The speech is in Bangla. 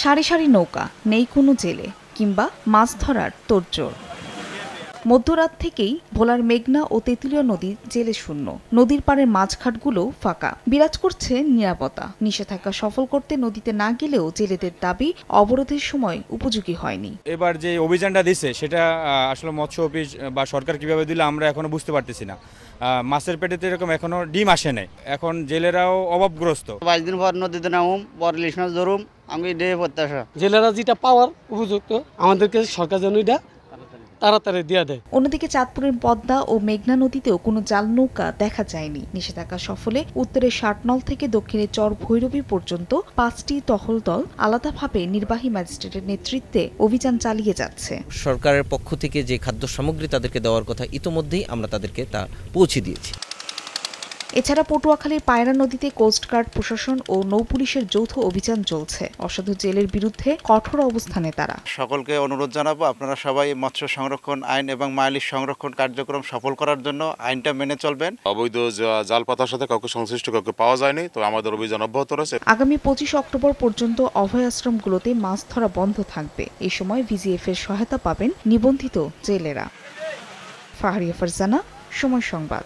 সারি সারি নৌকা, নেই কোনো জেলে কিংবা মাছ ধরার তোড়জোড়। মধ্যরাত থেকেই ভোলার মেঘনা ও তেঁতুলিয়া নদী জেলে শূন্য। নদীর পাড়ের মাছঘাটগুলোও ফাঁকা। বিরাজ করছে নিরাপত্তা। নিষেধাজ্ঞা সফল করতে নদীতে না গেলেও জেলেদের দাবি অবরোধের সময় উপযোগী হয়নি। এবার যে অভিযানটা দিচ্ছে সেটা আসলে মৎস্য অফিস বা সরকার কিভাবে দিলে আমরা এখনো বুঝতে পারতেছি না। মাছের পেটে তো এরকম এখনো ডিম আসে নাই। এখন জেলেরাও অভাবগ্রস্ত। 22 দিন পর নদীতে নামুম, পর ইলিশ মাছ ধরুম, আমি এটাই প্রত্যাশা। জেলেরা যেটা পাওয়ার উপযুক্ত আমাদেরকে সরকার যেন এটা তাড়াতাড়ি দিয়ে দেয়। অন্যদিকে চাঁদপুরের পদ্মা ও মেঘনা নদীতেও কোনো জাল নৌকা দেখা যায়নি। নিষেধাজ্ঞা সফলে উত্তরের ষাটনল থেকে দক্ষিণে চর ভৈরবী পর্যন্ত 5টি টহল দল আলাদাভাবে নির্বাহী ম্যাজিস্ট্রেটের নেতৃত্বে অভিযান চালিয়ে যাচ্ছে। সরকারের পক্ষ থেকে যে খাদ্য সামগ্রী তাদেরকে দেওয়ার কথা ইতোমধ্যেই আমরা তাদেরকে তা পৌঁছে দিয়েছি। এছাড়া পটুয়াখালীর পায়রা নদীতে কোস্টগার্ড প্রশাসন ও নৌপুলিশের যৌথ অভিযান চলছে। অসাধু জেলের বিরুদ্ধে কঠোর অবস্থানে তারা। সকলকে অনুরোধ জানাবো, আপনারা সবাই মৎস্য সংরক্ষণ আইন এবং মায়ালিশ সংরক্ষণ কার্যক্রম সফল করার জন্য আইনটা মেনে চলবেন। অবৈধ জাল পাতার সাথে কাউকে সংশ্লিষ্ট কাউকে পাওয়া যায়নি, তো আমাদের অভিযান অব্যাহত রয়েছে। আগামী 25 অক্টোবর পর্যন্ত অভয় আশ্রমগুলোতে মাছ ধরা বন্ধ থাকবে। এই সময় ভিজিএফ এর সহায়তা পাবেন নিবন্ধিত জেলেরা। ফাহারিয়া ফারজানা, সময় সংবাদ।